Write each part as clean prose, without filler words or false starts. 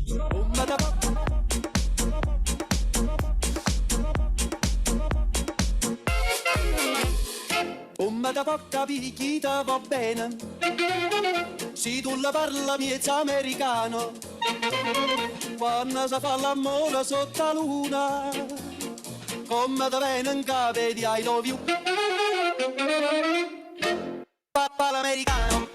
Come da può capire chi ti va bene, se tu la parla miezza americano, quando si fa l'amore sotto la luna, come ti viene in capo di I love you, papà l'americano.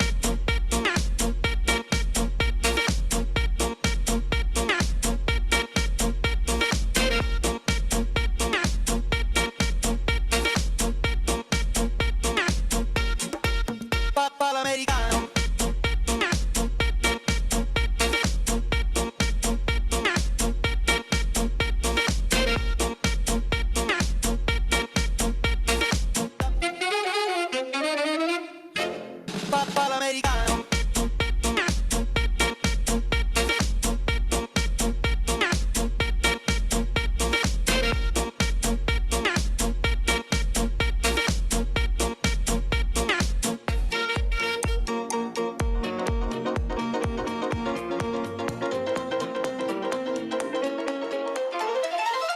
Papà l'americano. Papà l'americano.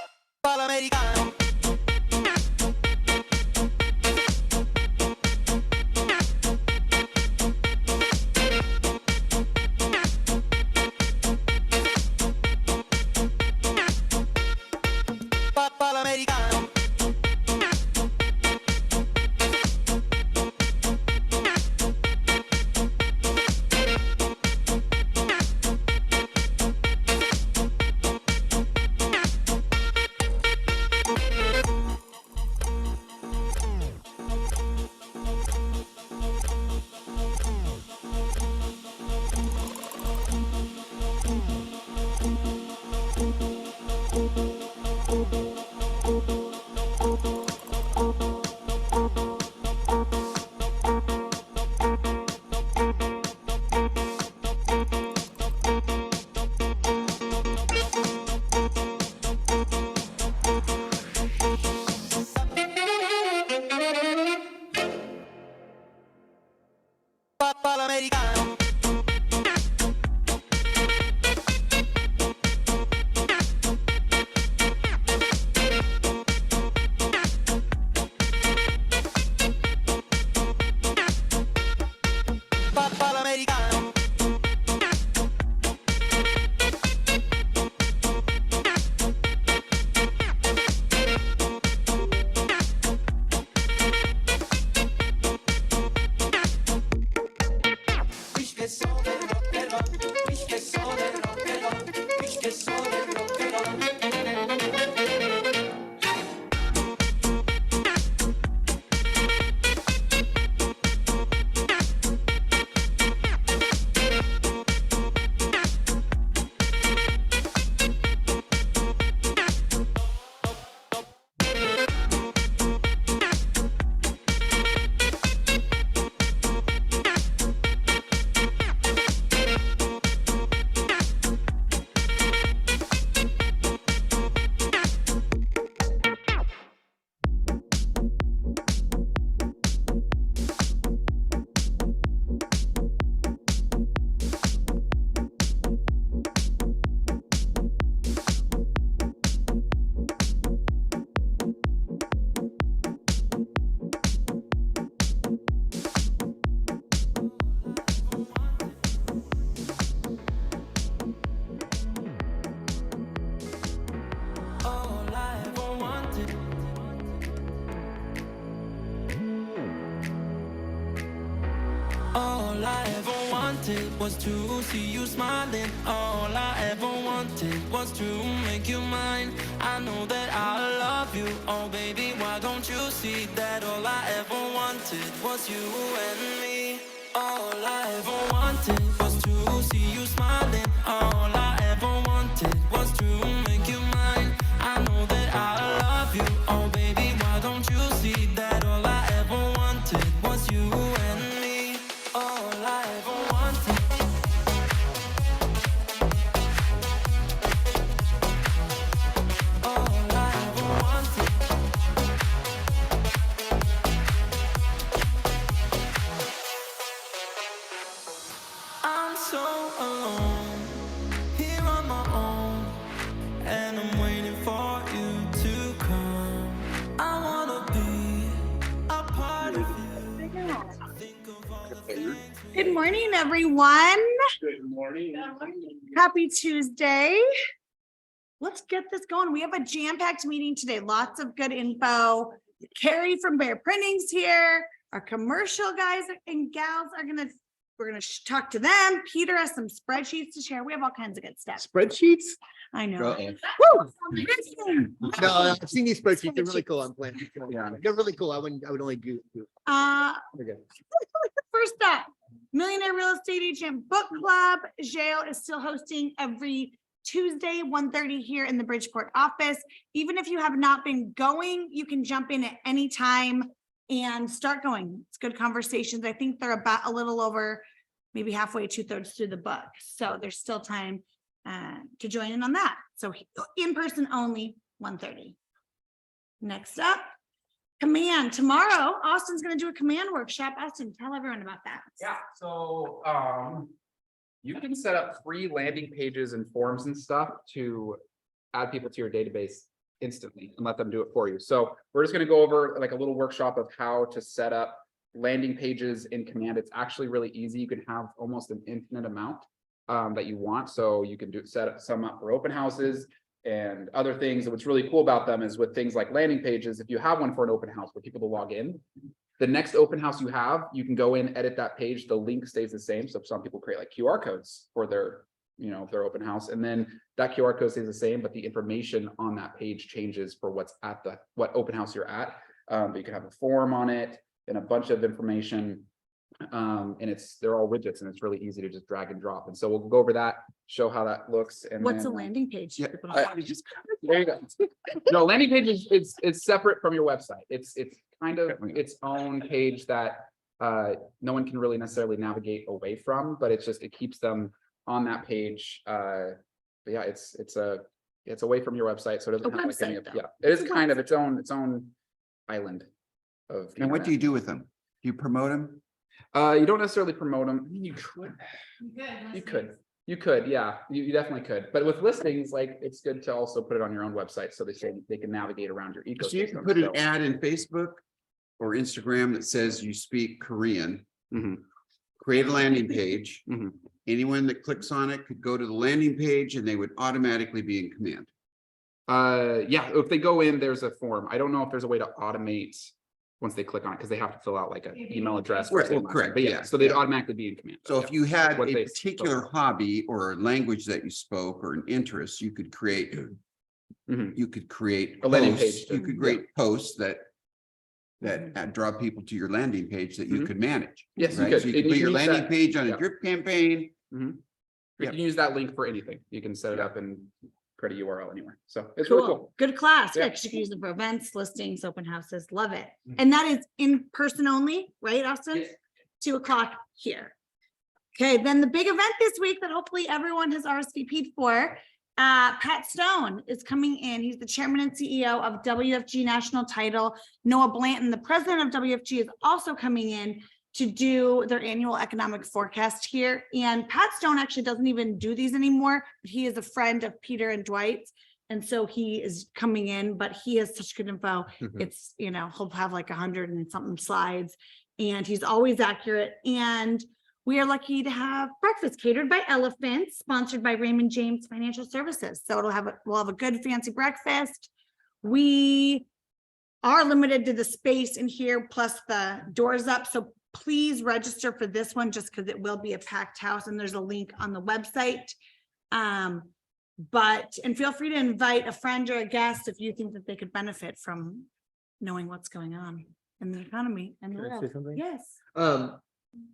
Papà l'americano. Papà l'americano. Papà l'americano. Papà l'americano. Ich che so del rock and roll, ich che so del rock and roll, ich che so del rock and roll. All I ever wanted. All I ever wanted was to see you smiling. All I ever wanted was to make you mine. I know that I love you, oh baby, why don't you see that all I ever wanted was you and me. All I ever wanted was to see you smiling. All I ever wanted was to make you mine. I know that I love you, oh baby, why don't you see that all I ever wanted was you and me. All I ever wanted. All I ever wanted. morning, everyone. Good morning. Happy Tuesday. Let's get this going. We have a jam-packed meeting today. Lots of good info. Carrie from Bear Printing's here. Our commercial guys and gals we're gonna talk to them. Peter has some spreadsheets to share. We have all kinds of good stuff. Spreadsheets? I know. Uh-oh. Woo! No, I've seen these spreadsheets. They're really cool. I'm playing. Yeah, they're really cool. I would only do. Okay. First up, Millionaire Real Estate Agent Book Club. Jail is still hosting every Tuesday, 1:30 here in the Bridgeport office. Even if you have not been going, you can jump in at any time and start going. It's good conversations. I think they're about a little over, maybe halfway, 2/3 through the book. So there's still time to join in on that. So in person only, 1:30. Next up, Command. Tomorrow, Austin's going to do a Command workshop. Austin, tell everyone about that. Yeah, so you can set up free landing pages and forms and stuff to add people to your database instantly and let them do it for you. So we're just going to go over like a little workshop of how to set up landing pages in Command. It's actually really easy. You can have almost an infinite amount that you want. So you can set up some up for open houses and other things. And what's really cool about them is with things like landing pages, if you have one for an open house for people to log in, the next open house you have, you can go in, edit that page. The link stays the same. So some people create like QR codes for their, their open house, and then that QR code stays the same, but the information on that page changes for what open house you're at. But you can have a form on it and a bunch of information. And they're all widgets, and it's really easy to just drag and drop. And so we'll go over that, show how that looks. And What's then, a landing page? yeah, there you go. No, landing page is separate from your website. It's kind of its own page that no one can really necessarily navigate away from, but it keeps them on that page. But yeah, it's away from your website, so it doesn't have like any of, it is kind of its own island of. And what do you do with them? Do you promote them? You don't necessarily promote them. I mean, you could, yeah, you definitely could. But with listings, like, it's good to also put it on your own website so they can navigate around your ecosystem. So you can put an ad in Facebook or Instagram that says you speak Korean. Mhm. Create a landing page. Mhm. Anyone that clicks on it could go to the landing page and they would automatically be in Command. Yeah, if they go in, there's a form. I don't know if there's a way to automate once they click on it, because they have to fill out like an email address. Right, well, correct, But yeah, yeah, so they'd yeah. automatically be in Command. So if you had What a they particular spoke. hobby or a language that you spoke or an interest, you could create Mhm. a landing posts. page. You could create posts that draw people to your landing page that you Mhm. could manage. Yes, you Right? could. So you And could put your use landing that- page on yeah. a drip campaign. You Yeah. can use that link for anything. You can set it Yeah. up and create a URL anywhere. So it's really Cool. cool. Good class. Yeah. Yeah, you can use it for events, listings, open houses. Love it. Mhm. And that is in person only, right, Austin? Yes. 2:00 here. Okay, then the big event this week that hopefully everyone has RSVP'd for. Pat Stone is coming in. He's the chairman and CEO of WFG National Title. Noah Blanton, the president of WFG, is also coming in to do their annual economic forecast here. And Pat Stone actually doesn't even do these anymore, but he is a friend of Peter and Dwight's. And so he is coming in, but he has such good info. Mhm. It's, he'll have like 100 and something slides, and he's always accurate. And we are lucky to have breakfast catered by Elephant, sponsored by Raymond James Financial Services. So we'll have a good fancy breakfast. We are limited to the space in here, plus the doors up. So please register for this one, just because it will be a packed house, and there's a link on the website. And feel free to invite a friend or a guest if you think that they could benefit from knowing what's going on in the economy and the Can I say world. something? Yes.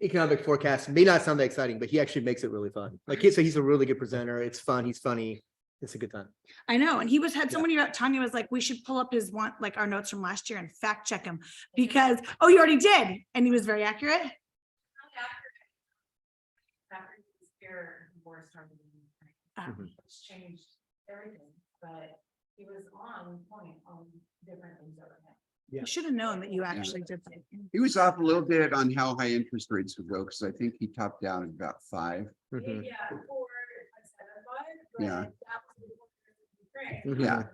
Economic forecast may not sound that exciting, but he actually makes it really fun. He's a really good presenter. It's fun. He's funny. It's a good time. I know. And he had somebody, Tanya was like, we should pull up his one, like our notes from last year and fact check him because, oh, you already did. And he was very accurate. Mhm. It's changed everything, but he was on point on different things that were happening. Yeah. You should have known that you actually did that. He was off a little bit on how high interest rates would go, because I think he topped down at about 5. Mhm. Yeah, or I said that, but Yeah. that was before Ukraine. Mhm. Yeah.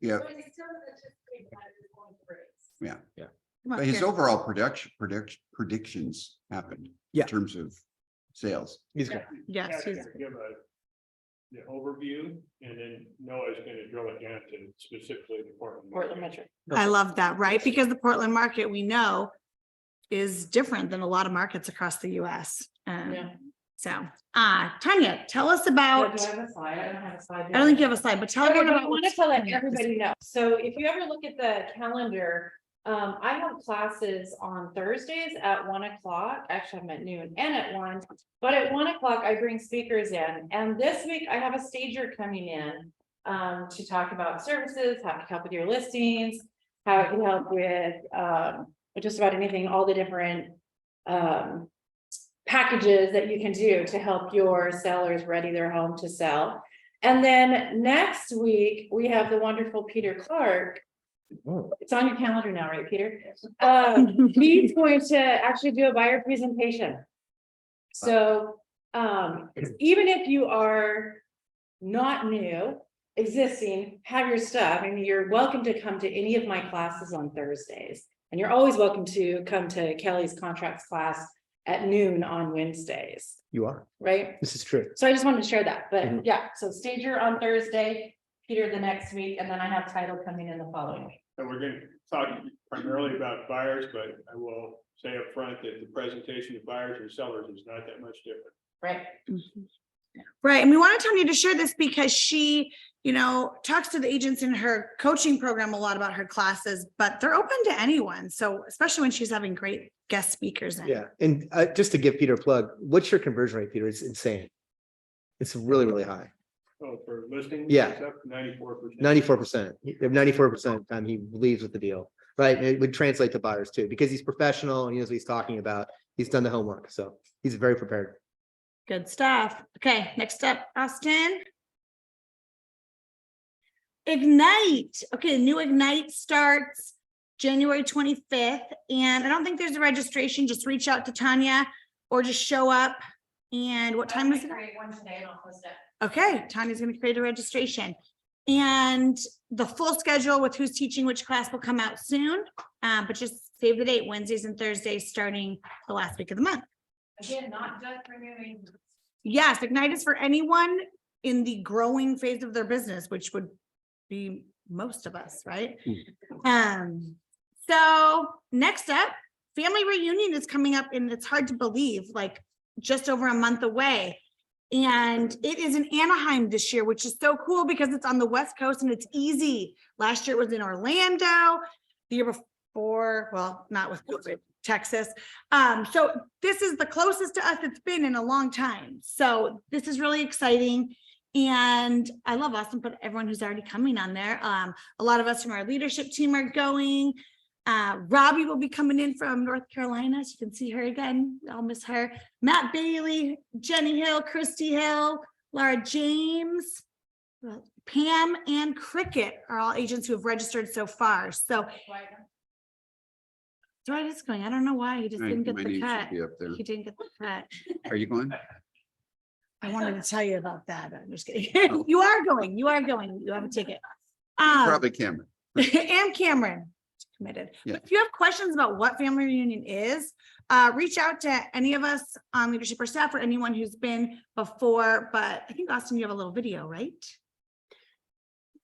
Yeah. But he still anticipated that it was going to raise. Come on, But his Karen. overall predictions happened. Yeah. In terms of sales. He's great. Yes, Yeah, he's- give the overview, and then Noah's gonna drill it down to specifically the Portland Metro. I love that, right? Because the Portland market, we know, is different than a lot of markets across the US. Yeah. So, Tanya, tell us about, Do I have a slide? I don't have a slide. I don't think you have a slide, but tell Okay, everyone but I about wanted what's to let coming up this everybody week. know. So if you ever look at the calendar, I have classes on Thursdays at 1 o'clock. Actually, I'm at noon and at 1. But at 1 o'clock, I bring speakers in. And this week I have a stager coming in to talk about services, how it can help with your listings, how it can help with just about anything, all the different packages that you can do to help your sellers ready their home to sell. And then next week, we have the wonderful Peter Clark. It's on your calendar now, right, Peter? He's going to actually do a buyer presentation. So, even if you are not new, existing, have your stuff, I mean, you're welcome to come to any of my classes on Thursdays. And you're always welcome to come to Kelly's contracts class at noon on Wednesdays, You are. right? This is true. So I just wanted to share that, but Mhm. yeah, so stager on Thursday, Peter the next week, and then I have title coming in the following week. And we're gonna talk primarily about buyers, but I will say up front that the presentation of buyers and sellers is not that much different. Right? Right, and we wanted Tanya to share this because she, talks to the agents in her coaching program a lot about her classes, but they're open to anyone. So especially when she's having great guest speakers in. Yeah. And just to give Peter a plug, what's your conversion rate, Peter? It's insane. It's really, really high. Oh, for listings? Yeah. It's up 94%. 94%. 94% of the time he leaves with the deal, right? And it would translate to buyers too, because he's professional and he knows what he's talking about. He's done the homework. So he's very prepared. Good stuff. Okay, next up, Austin. Ignite. Okay, new Ignite starts January 25th. And I don't think there's a registration. Just reach out to Tanya or just show up. And what time is it? Create one today and I'll post it. Okay, Tanya's gonna create a registration. And the full schedule with who's teaching which class will come out soon. But just save the date, Wednesdays and Thursdays, starting the last week of the month. Again, not just for new agents. Yes, Ignite is for anyone in the growing phase of their business, which would be most of us, right? So next up, family reunion is coming up and it's hard to believe, like just over a month away. And it is in Anaheim this year, which is so cool because it's on the West Coast and it's easy. Last year it was in Orlando, the year before, well, not with COVID, Texas. So this is the closest to us it's been in a long time. So this is really exciting. And I love Austin, put everyone who's already coming on there. A lot of us from our leadership team are going. Robbie will be coming in from North Carolina. So you can see her again. I'll miss her. Matt Bailey, Jenny Hill, Christy Hill, Laura James, Pam, and Cricket are all agents who have registered so far. So Dwight is going. I don't know why. He just didn't get My the name should cut. be up there. He didn't get the cut. Are you going? I wanted to tell you about that. I'm just kidding. Oh. You are going. You are going. You have a ticket. Probably Cameron. And Cameron committed. Yeah. But if you have questions about what family reunion is, reach out to any of us on leadership or staff or anyone who's been before. But I think Austin, you have a little video, right?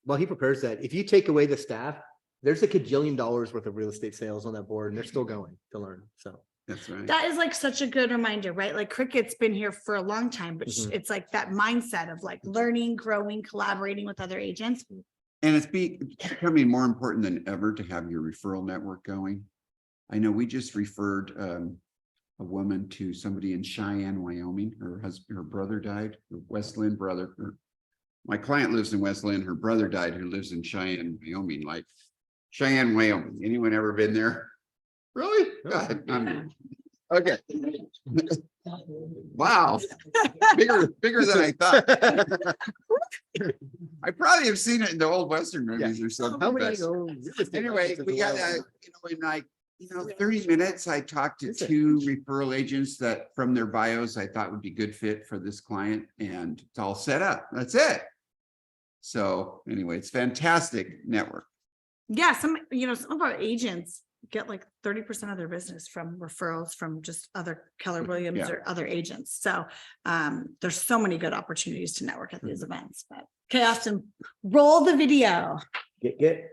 Well, he prepares that. If you take away the staff, there's a $1 worth of real estate sales on that board and they're still going to learn. So That's right. That is like such a good reminder, right? Like Cricket's been here for a long time, but Mhm. it's like that mindset of like learning, growing, collaborating with other agents. And it's becoming more important than ever to have your referral network going. I know we just referred a woman to somebody in Cheyenne, Wyoming. Her husband, her brother died, her West Lynn brother. My client lives in West Lynn. Her brother died, who lives in Cheyenne, Wyoming, like Cheyenne, Wyoming. Anyone ever been there? Really? God, okay. Wow. Bigger than I thought. I probably have seen it in the old Western movies or something. how many? but Anyway, we got in like, 30 minutes, I talked to 2 referral agents that from their bios, I thought would be good fit for this client and it's all set up. That's it. So anyway, it's fantastic network. Yeah, some of our agents get like 30% of their business from referrals from just other Keller Williams Yeah. or other agents. So there's so many good opportunities to network at these events, but okay, Austin, roll the video. Get.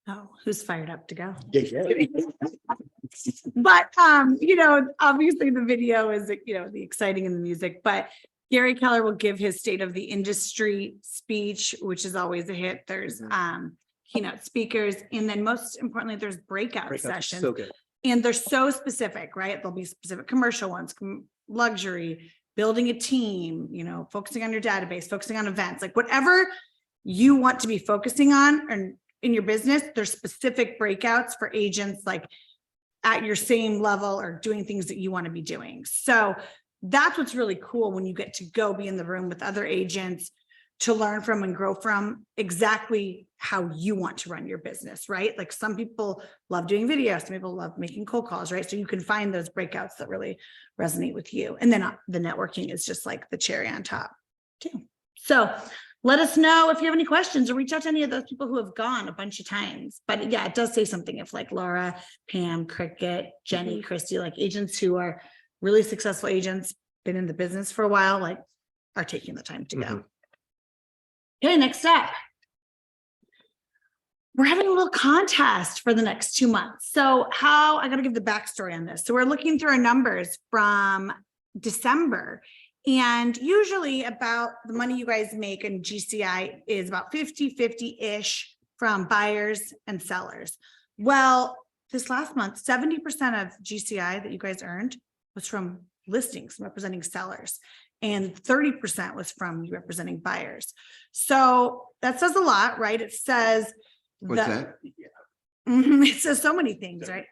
Oh, who's fired up to go? Get. But obviously the video is, the exciting and the music, but Gary Keller will give his state of the industry speech, which is always a hit. There's keynote speakers, and then most importantly, there's breakout sessions. So good. And they're so specific, right? There'll be specific commercial ones, luxury, building a team, focusing on your database, focusing on events, like whatever you want to be focusing on and in your business, there's specific breakouts for agents like at your same level or doing things that you want to be doing. So that's what's really cool when you get to go be in the room with other agents to learn from and grow from exactly how you want to run your business, right? Like some people love doing videos, some people love making cold calls, right? So you can find those breakouts that really resonate with you. And then the networking is just like the cherry on top too. So let us know if you have any questions or reach out to any of those people who have gone a bunch of times. But yeah, it does say something if like Laura, Pam, Cricket, Jenny, Christy, like agents who are really successful agents, been in the business for a while, like are taking the time to go. Okay, next up. We're having a little contest for the next 2 months. So I got to give the backstory on this. So we're looking through our numbers from December. And usually about the money you guys make in GCI is about 50-50-ish from buyers and sellers. Well, this last month, 70% of GCI that you guys earned was from listings representing sellers, and 30% was from you representing buyers. So that says a lot, right? It says What's that? it says so many things, right?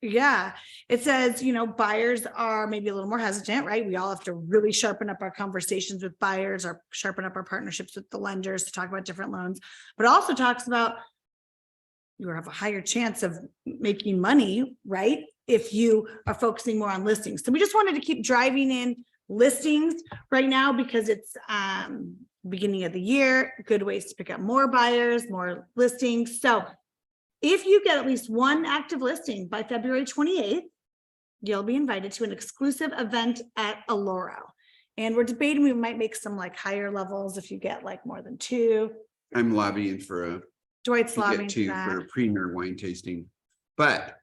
Yeah, it says, buyers are maybe a little more hesitant, right? We all have to really sharpen up our conversations with buyers or sharpen up our partnerships with the lenders to talk about different loans, but also talks about you have a higher chance of making money, right? If you are focusing more on listings. So we just wanted to keep driving in listings right now because it's beginning of the year, good ways to pick up more buyers, more listings. So if you get at least one active listing by February 28th, you'll be invited to an exclusive event at Aloro. And we're debating, we might make some like higher levels if you get like more than 2. I'm lobbying for Dwight's to lobbying get for to that. for a premier wine tasting. But,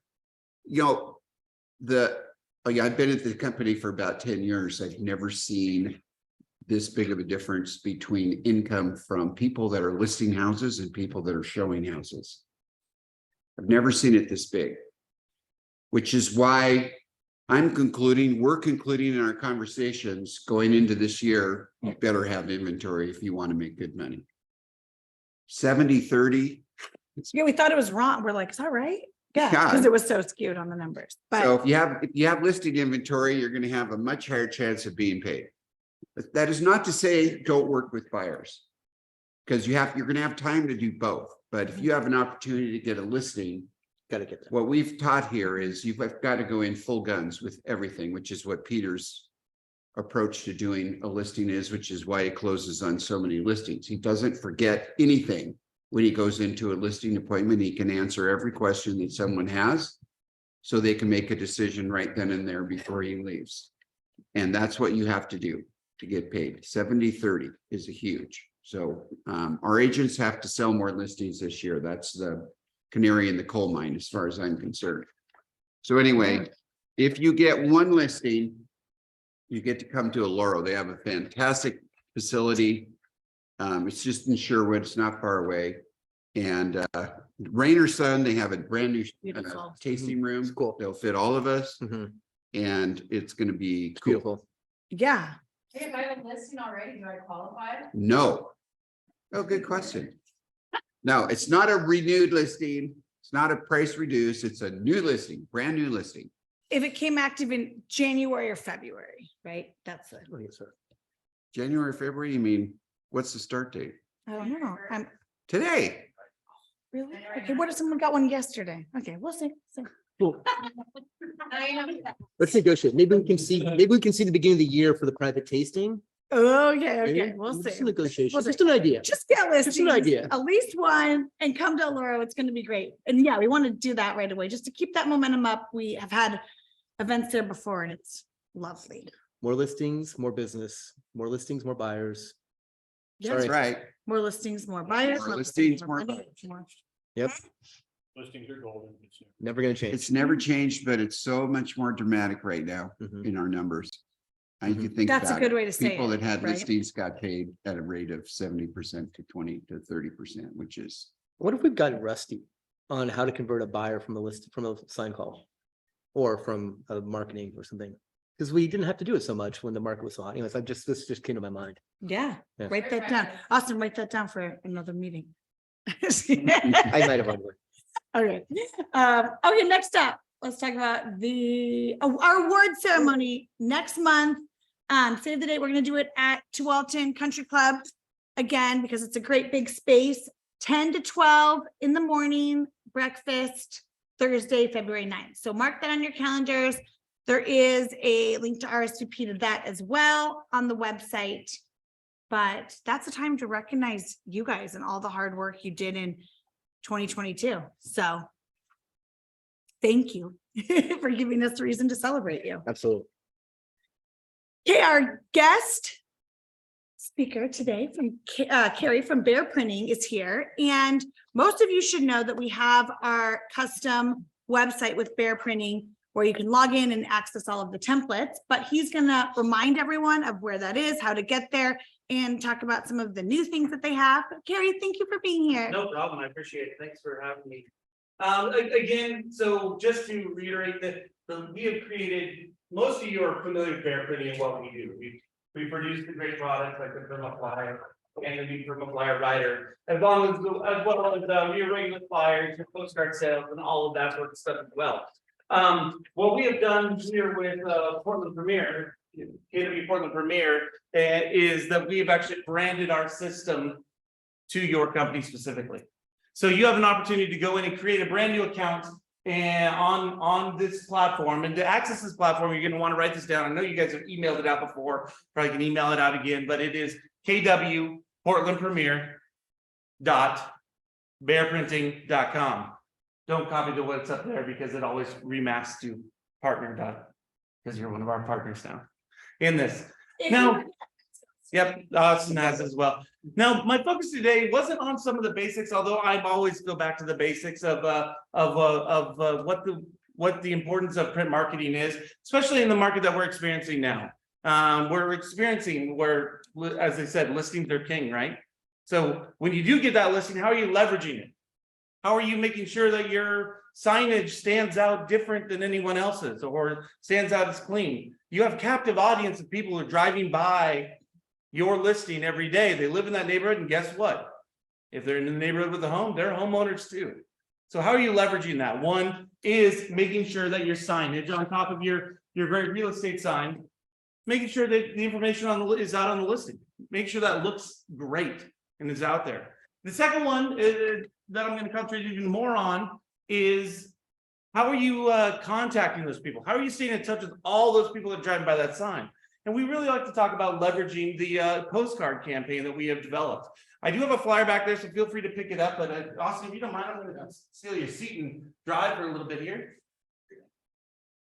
I've been at the company for about 10 years. I've never seen this big of a difference between income from people that are listing houses and people that are showing houses. I've never seen it this big, which is why we're concluding in our conversations going into this year, you better have inventory if you want to make good money. 70-30. Yeah, we thought it was wrong. We're like, is that right? Yeah, Yeah. because it was so skewed on the numbers. But So if you have listed inventory, you're going to have a much higher chance of being paid. But that is not to say don't work with buyers, because you're going to have time to do both. But if you have an opportunity to get a listing, Got to get that. what we've taught here is you've got to go in full guns with everything, which is what Peter's approach to doing a listing is, which is why he closes on so many listings. He doesn't forget anything when he goes into a listing appointment. He can answer every question that someone has so they can make a decision right then and there before he leaves. And that's what you have to do to get paid. 70-30 is a huge. So our agents have to sell more listings this year. That's the canary in the coal mine as far as I'm concerned. So anyway, if you get one listing, you get to come to Aloro. They have a fantastic facility. It's just in Sherwood. It's not far away. And rain or sun, they have a brand new Beautiful. tasting room. It's cool. They'll fit all of us, Mhm. and it's going to be It's cool. beautiful. yeah, Hey, if I have a listing already, do I qualify? No, Oh, good question. No, it's not a renewed listing. It's not a price reduce. It's a new listing, brand new listing. If it came active in January or February, right? That's it. Oh, yes, sir. January, February, you mean, what's the start date? I don't know. I'm Today. really, okay, what if someone got one yesterday? Okay, we'll see. Cool. Let's negotiate. Maybe we can see the beginning of the year for the private tasting. Okay, Maybe. okay, we'll Just see. a negotiation, We'll see. just an idea. Just get listings, an idea. at least one, and come to Laura. It's gonna be great. And yeah, we want to do that right away, just to keep that momentum up. We have had events there before and it's lovely. More listings, more business, more listings, more buyers. Yes. That's Sorry. right. More listings, more buyers. More listings, more money, buyers. more- Yep, Listings are golden. never gonna change. It's never changed, but it's so much more dramatic right now Mhm. in our numbers. And you think That's a about good it, way to say people it, that had right? listings got paid at a rate of 70% to 20 to 30%, which is, What if we've gotten rusty on how to convert a buyer from a sign call? Or from a marketing or something? Because we didn't have to do it so much when the market was so hot. Anyways, this just came to my mind. Yeah, Yeah. write that down. Austin, write that down for another meeting. I might have wondered. Okay, okay, next up, let's talk about our award ceremony next month. Save the date, we're gonna do it at Tualatin Country Club. Again, because it's a great big space, 10 to 12 in the morning, breakfast, Thursday, February 9th. So mark that on your calendars. There is a link to RSVP to that as well on the website. But that's the time to recognize you guys and all the hard work you did in 2022. So thank you for giving us a reason to celebrate you. Absolutely. Okay, our guest speaker today from Carrie from Bear Printing is here. And most of you should know that we have our custom website with Bear Printing where you can log in and access all of the templates, but he's gonna remind everyone of where that is, how to get there, and talk about some of the new things that they have. Carrie, thank you for being here. No problem, I appreciate it, thanks for having me. Again, so just to reiterate that we have created, most of you are familiar with Bear Printing and what we do. We produce the great products like the Permaflyer and the new Permaflyer Rider, as well as rearrangement flyers, your postcard sales, and all of that sort of stuff as well. What we have done here with Portland Premier, KW Portland Premier, is that we've actually branded our system to your company specifically. So you have an opportunity to go in and create a brand new account and on this platform, and to access this platform, you're going to want to write this down. I know you guys have emailed it out before, probably can email it out again, but it is KW Portland Premier .bearprinting.com. Don't copy the what's up there because it always remasks to partner. Because you're one of our partners now in this. Now, yep, Austin has as well. Now, my focus today wasn't on some of the basics, although I always go back to the basics of what the importance of print marketing is, especially in the market that we're experiencing now. We're experiencing where, as I said, listings are king, right? So when you do get that listing, how are you leveraging it? How are you making sure that your signage stands out different than anyone else's or stands out as clean? You have captive audience of people who are driving by your listing every day. They live in that neighborhood, and guess what? If they're in the neighborhood with a home, they're homeowners too. So how are you leveraging that? One is making sure that your signage on top of your great real estate sign, making sure that the information is out on the listing. Make sure that looks great and is out there. The second one is, that I'm going to concentrate even more on is how are you contacting those people? How are you staying in touch with all those people that are driving by that sign? And we really like to talk about leveraging the postcard campaign that we have developed. I do have a flyer back there, so feel free to pick it up. But Austin, if you don't mind, I'm going to steal your seat and drive for a little bit here.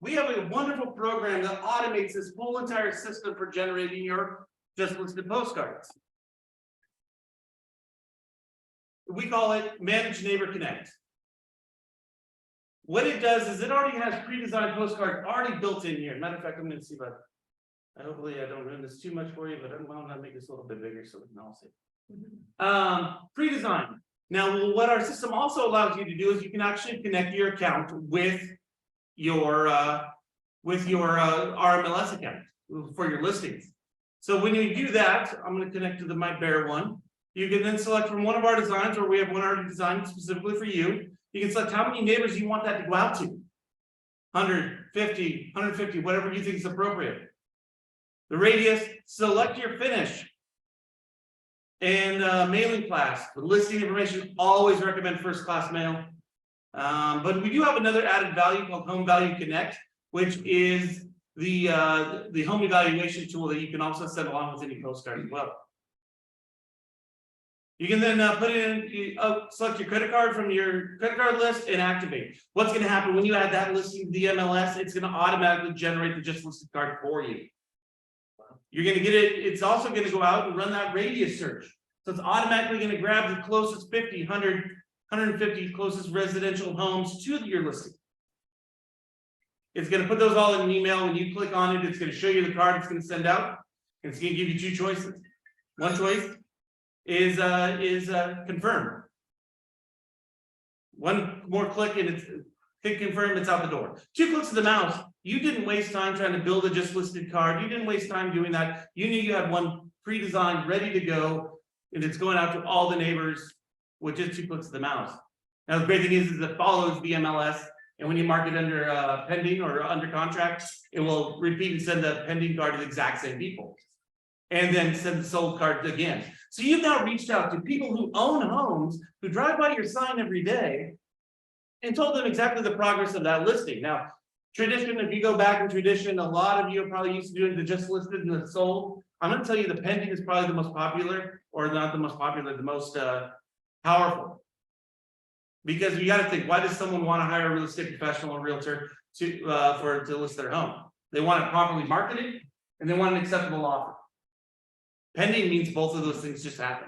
We have a wonderful program that automates this whole entire system for generating your just listed postcards. We call it Manage Neighbor Connect. What it does is it already has pre-designed postcards already built in here. Matter of fact, I'm going to see, but hopefully I don't ruin this too much for you, but I'm going to make this a little bit bigger so we can all see. Pre-designed. Now, what our system also allows you to do is you can actually connect your account with your RMLS account for your listings. So when you do that, I'm going to connect to my Bear one. You can then select from one of our designs, or we have one already designed specifically for you. You can select how many neighbors you want that to go out to. 100, 50, 150, whatever you think is appropriate. The radius, select your finish. And mailing class, the listing information, always recommend first class mail. But we do have another added value called Home Value Connect, which is the home evaluation tool that you can also send along with any postcard as well. You can then put in, select your credit card from your credit card list and activate. What's going to happen when you add that listing to the MLS? It's going to automatically generate the just listed card for you. You're going to get it. It's also going to go out and run that radius search. So it's automatically going to grab the closest 50, 100, 150 closest residential homes to your listing. It's going to put those all in an email. When you click on it, it's going to show you the card it's going to send out. It's going to give you two choices. One choice is confirm. One more click and it's hit confirm, it's out the door. 2 clicks of the mouse. You didn't waste time trying to build a just listed card. You didn't waste time doing that. You knew you had one pre-designed, ready to go, and it's going out to all the neighbors with just 2 clicks of the mouse. Now, the great thing is it follows the MLS, and when you mark it under pending or under contract, it will repeat and send the pending card to the exact same people. And then send the sold card again. So you've now reached out to people who own homes, who drive by your sign every day, and told them exactly the progress of that listing. Now, tradition, if you go back in tradition, a lot of you are probably used to doing the just listed and the sold. I'm going to tell you the pending is probably the most popular, or not the most popular, the most powerful. Because you got to think, why does someone want to hire a real estate professional or realtor to list their home? They want it properly marketed, and they want an acceptable offer. Pending means both of those things just happen.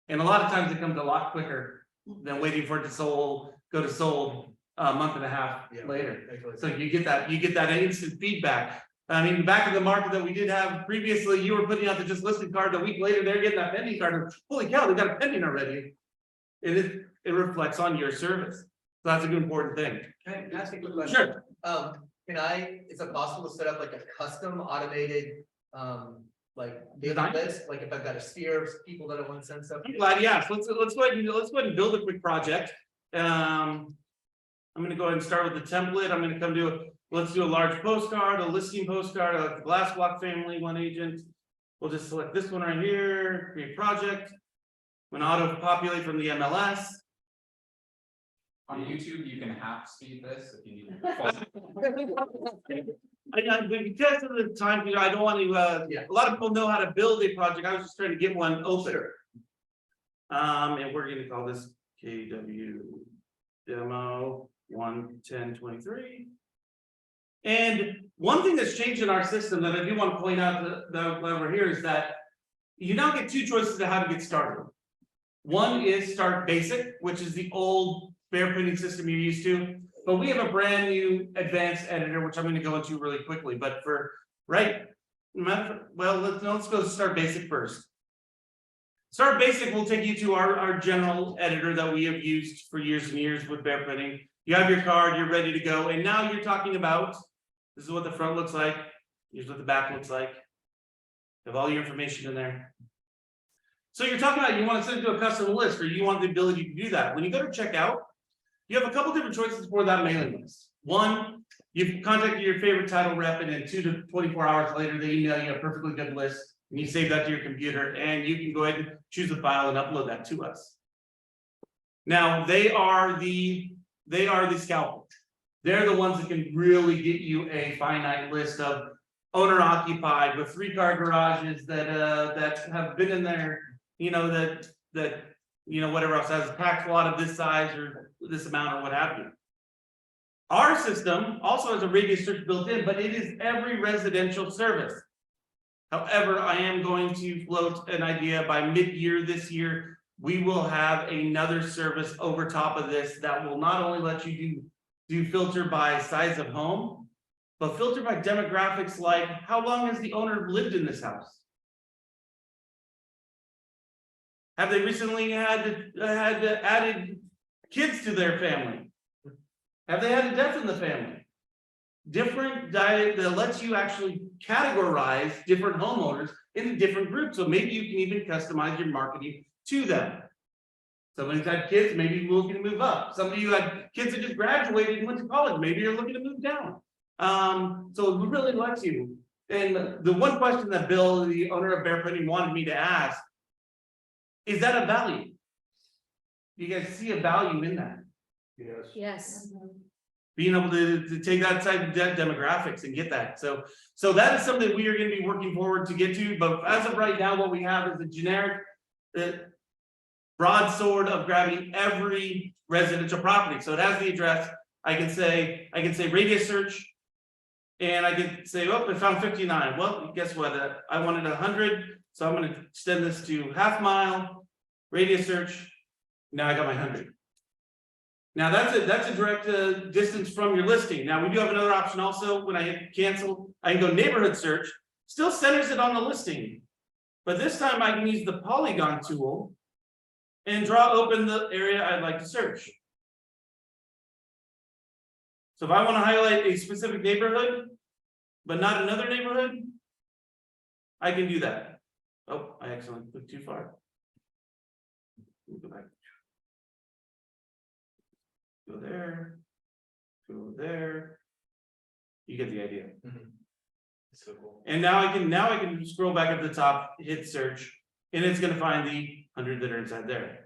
And a lot of times it comes a lot quicker than waiting for it to go to sold a month and a half later. So you get that instant feedback. I mean, back in the market that we did have previously, you were putting out the just listed card. A week later, they're getting that pending card. Holy cow, they got a pending already. It reflects on your service. So that's a good important thing. Can I ask a quick question? Sure. Is it possible to set up like a custom automated, like Design? list, like if I've got a sphere of people that I want to send stuff? I'm glad, yes. Let's go ahead and build a quick project. I'm going to go ahead and start with the template. I'm going to come to let's do a large postcard, a listing postcard, a glass block family, one agent. We'll just select this one right here, create project. I'm going to auto populate from the MLS. On YouTube, you can half speed this if you need. Because of the time, I don't want to, a lot of people know how to build a project. I was just trying to get one open. And we're going to call this KW demo 11023. And one thing that's changed in our system that I do want to point out that over here is that you now get 2 choices of how to get started. One is start basic, which is the old bear printing system you're used to. But we have a brand new advanced editor, which I'm going to go into really quickly. But let's go start basic first. Start basic will take you to our general editor that we have used for years and years with bear printing. You have your card, you're ready to go. And now you're talking about, this is what the front looks like. Here's what the back looks like. You have all your information in there. So you're talking about you want to send it to a custom list, or you want the ability to do that. When you go to checkout, you have a couple different choices for that mailing list. One, you've contacted your favorite title rep, and then 2 to 24 hours later, they email you a perfectly good list, and you save that to your computer, and you can go ahead and choose a file and upload that to us. Now, they are the scalpel. They're the ones that can really get you a finite list of owner occupied with 3-car garages that have been in there, whatever else has a tax lot of this size or this amount or what have you. Our system also has a radius search built in, but it is every residential service. However, I am going to float an idea by mid-year this year. We will have another service over top of this that will not only let you do filter by size of home, but filter by demographics like how long has the owner lived in this house? Have they recently had added kids to their family? Have they had a death in the family? Different diet that lets you actually categorize different homeowners into different groups. So maybe you can even customize your marketing to them. Somebody's had kids, maybe you're looking to move up. Somebody who had kids that just graduated and went to college, maybe you're looking to move down. So it really lets you. And the one question that Bill, the owner of Bear Printing, wanted me to ask, is that a value? Do you guys see a value in that? Yes. Yes. Being able to take that type of demographics and get that. So that is something we are going to be working forward to get to, but as of right now, what we have is a generic broadsword of grabbing every residential property. So it has the address. I can say radius search. And I could say, oh, I found 59. Well, guess what? I wanted 100. So I'm going to extend this to half mile, radius search. Now I got my 100. Now that's a direct distance from your listing. Now we do have another option also. When I hit cancel, I can go neighborhood search, still centers it on the listing. But this time I can use the polygon tool and draw open the area I'd like to search. So if I want to highlight a specific neighborhood, but not another neighborhood, I can do that. Oh, I accidentally went too far. Let me go back. Go there. Go there. You get the idea. So cool. And now I can scroll back up the top, hit search, and it's going to find the 100 that are inside there.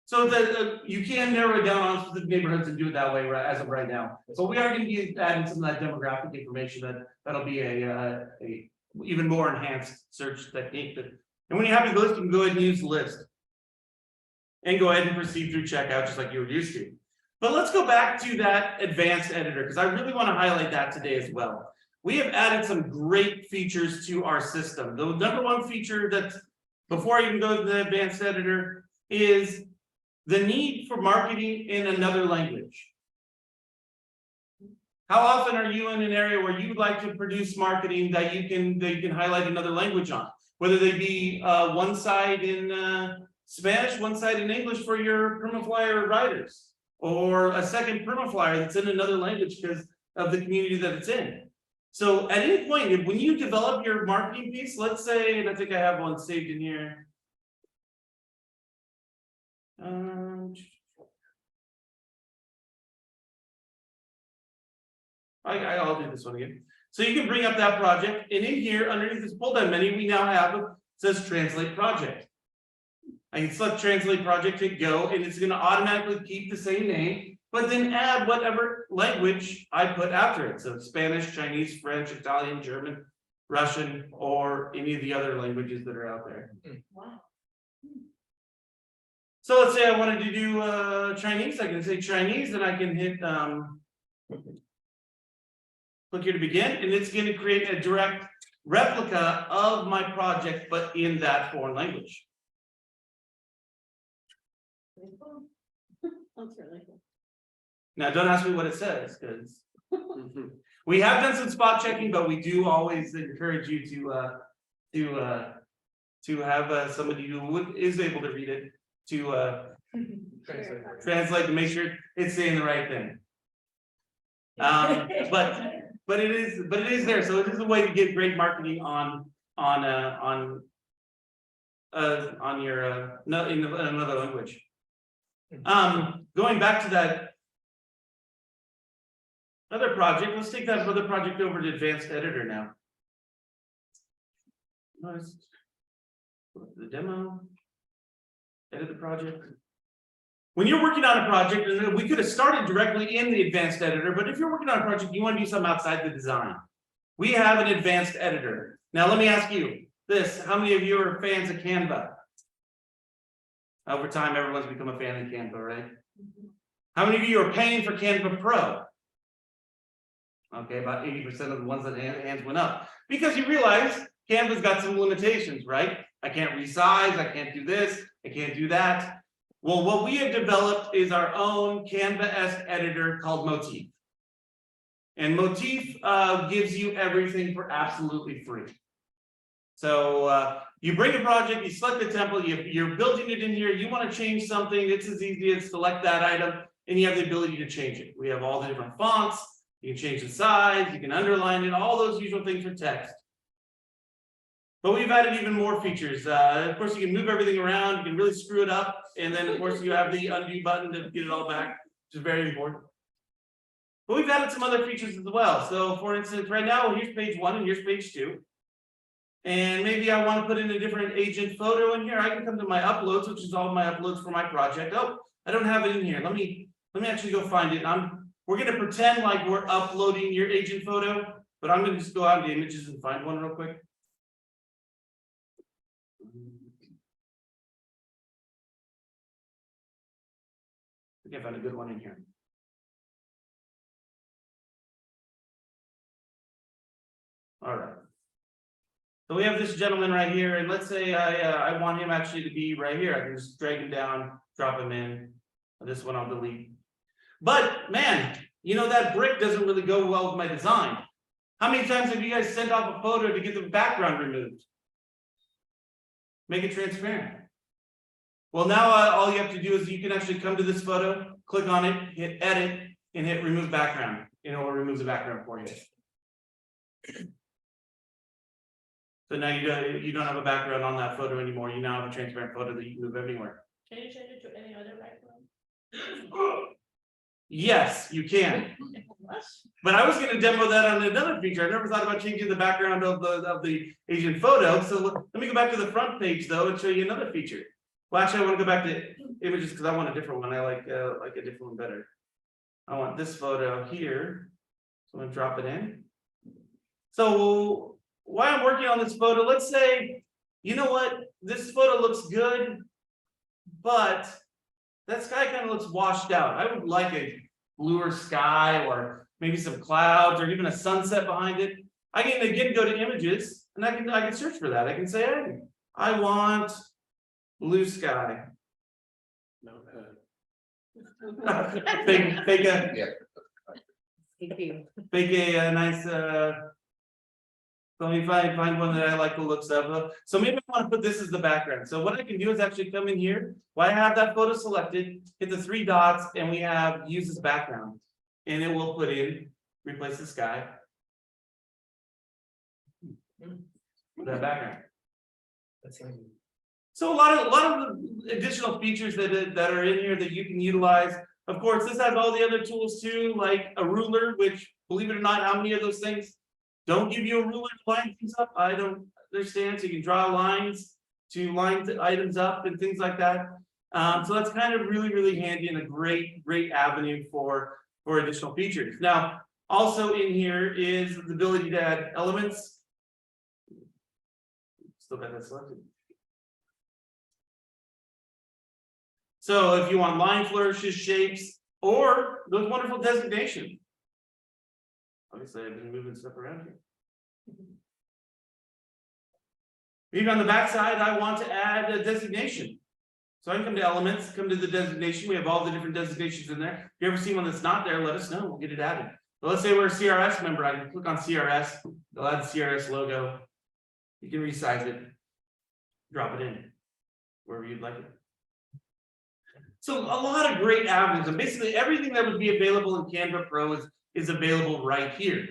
So that you can narrow it down on specific neighborhoods and do it that way as of right now. So we are going to be adding some of that demographic information that'll be a even more enhanced search technique. And when you have the list, you can go ahead and use the list. And go ahead and proceed through checkout just like you were used to. But let's go back to that advanced editor because I really want to highlight that today as well. We have added some great features to our system. The number one feature that, before I even go to the advanced editor, is the need for marketing in another language. How often are you in an area where you would like to produce marketing that you can highlight another language on? Whether they be one side in Spanish, one side in English for your permaflyer riders, or a second permaflyer that's in another language because of the community that it's in. So at any point, when you develop your marketing piece, let's say, and I think I have one saved in here. I'll do this one again. So you can bring up that project, and in here, underneath this pull down menu, we now have it says translate project. I can select translate project, hit go, and it's going to automatically keep the same name, but then add whatever language I put after it. So Spanish, Chinese, French, Italian, German, Russian, or any of the other languages that are out there. Wow. So let's say I wanted to do Chinese. I can say Chinese, and I can hit click here to begin, and it's going to create a direct replica of my project, but in that foreign language. That's really cool. Now, don't ask me what it says, because we have done some spot checking, but we do always encourage you to have somebody who is able to read it to translate to make sure it's saying the right thing. But it is there, so it is a way to get great marketing on your in another language. Going back to that other project, let's take that other project over to advanced editor now. Nice. The demo. Edit the project. When you're working on a project, and we could have started directly in the advanced editor, but if you're working on a project, you want to do something outside the design. We have an advanced editor. Now, let me ask you this. How many of you are fans of Canva? Over time, everyone's become a fan of Canva, right? How many of you are paying for Canva Pro? Okay, about 80% of the ones that hands went up. Because you realize Canva's got some limitations, right? I can't resize, I can't do this, I can't do that. Well, what we have developed is our own Canva-esque editor called Motif. And Motif gives you everything for absolutely free. So you bring a project, you select the template, you're building it in here, you want to change something, it's as easy as select that item, and you have the ability to change it. We have all the different fonts, You can change the size, you can underline it, all those usual things for text. But we've added even more features. Of course, you can move everything around, you can really screw it up, and then of course you have the undo button to get it all back, which is very important. But we've added some other features as well. So for instance, right now, here's page 1 and here's page 2. And maybe I want to put in a different agent photo in here. I can come to my uploads, which is all my uploads for my project. Oh, I don't have it in here. Let me actually go find it. We're going to pretend like we're uploading your agent photo, but I'm going to just go out to images and find one real quick. I think I found a good one in here. All right. So we have this gentleman right here, and let's say I want him actually to be right here. I can just drag him down, drop him in. This one I'll delete. But man, you know, that brick doesn't really go well with my design. How many times have you guys sent off a photo to get the background removed? Make it transparent. Well, now all you have to do is you can actually come to this photo, click on it, hit edit, and hit remove background. And it will remove the background for you. So now you don't have a background on that photo anymore. You now have a transparent photo that you can move anywhere. Can you change it to any other background? Yes, you can. But I was going to demo that on another feature. I never thought about changing the background of the agent photo. So let me go back to the front page though and show you another feature. Well, actually, I want to go back to images because I want a different one. I like a different one better. I want this photo here. So I'm going to drop it in. So while I'm working on this photo, let's say, you know what, this photo looks good, but that sky kind of looks washed out. I would like a bluer sky or maybe some clouds or even a sunset behind it. I can again go to images and I can search for that. I can say, hey, I want blue sky. No, Fake a nice let me find one that I like the looks of. So maybe I want to put this as the background. So what I can do is actually come in here. Well, I have that photo selected, hit the 3 dots, and we have use as background. And it will put in replace the sky. That background. So a lot of the additional features that are in here that you can utilize. Of course, this has all the other tools too, like a ruler, which, believe it or not, how many of those things don't give you a ruler to line things up? I don't understand. So you can draw lines to line items up and things like that. So that's kind of really handy and a great avenue for additional features. Now, also in here is the ability to add elements. Still got that selected. So if you want line flourishes, shapes, or those wonderful designations. Obviously, I've been moving stuff around here. Even on the back side, I want to add a designation. So I can come to elements, come to the designation. We have all the different designations in there. If you ever see one that's not there, let us know. We'll get it added. But let's say we're a CRS member. I can click on CRS. They'll add the CRS logo. You can resize it, drop it in wherever you'd like it. So a lot of great avenues, and basically everything that would be available in Canva Pro is available right here,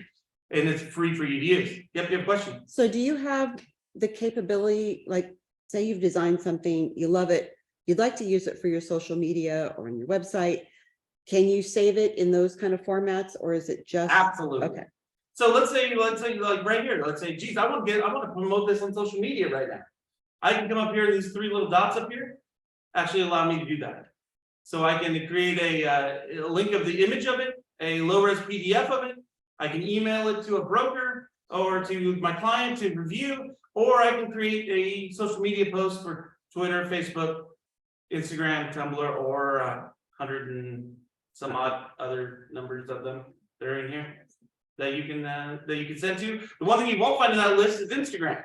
and it's free for you to use. Yep, you have a question? So do you have the capability, like, say you've designed something, you love it, you'd like to use it for your social media or on your website. Can you save it in those kind of formats, or is it just? Absolutely. Okay. So let's say like right here, let's say, geez, I want to promote this on social media right now. I can come up here, these 3 little dots up here actually allow me to do that. So I can create a link of the image of it, a low-res PDF of it. I can email it to a broker or to my client to review, or I can create a social media post for Twitter, Facebook, Instagram, Tumblr, or 100 and some odd other numbers of them that are in here that you can send to. The one thing you won't find in that list is Instagram.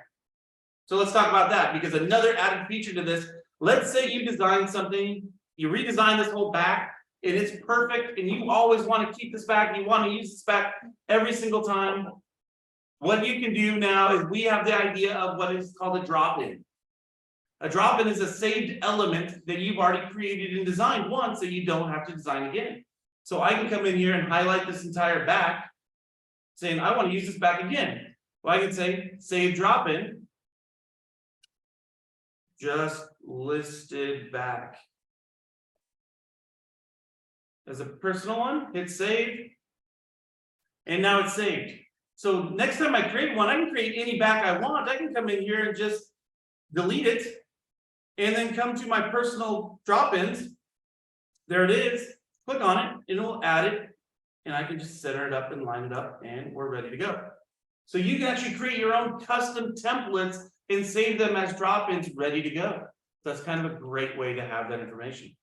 So let's talk about that, because another added feature to this, let's say you design something, you redesign this whole back, and it's perfect, and you always want to keep this back, you want to use this back every single time. What you can do now is we have the idea of what is called a drop-in. A drop-in is a saved element that you've already created and designed once, so you don't have to design again. So I can come in here and highlight this entire back, saying, I want to use this back again. Well, I can say, save drop-in. Just listed back. As a personal one, hit save. And now it's saved. So next time I create one, I can create any back I want. I can come in here and just delete it. And then come to my personal drop-ins. There it is. Click on it, it'll add it. And I can just center it up and line it up and we're ready to go. So you can actually create your own custom templates and save them as drop-ins ready to go. That's kind of a great way to have that information.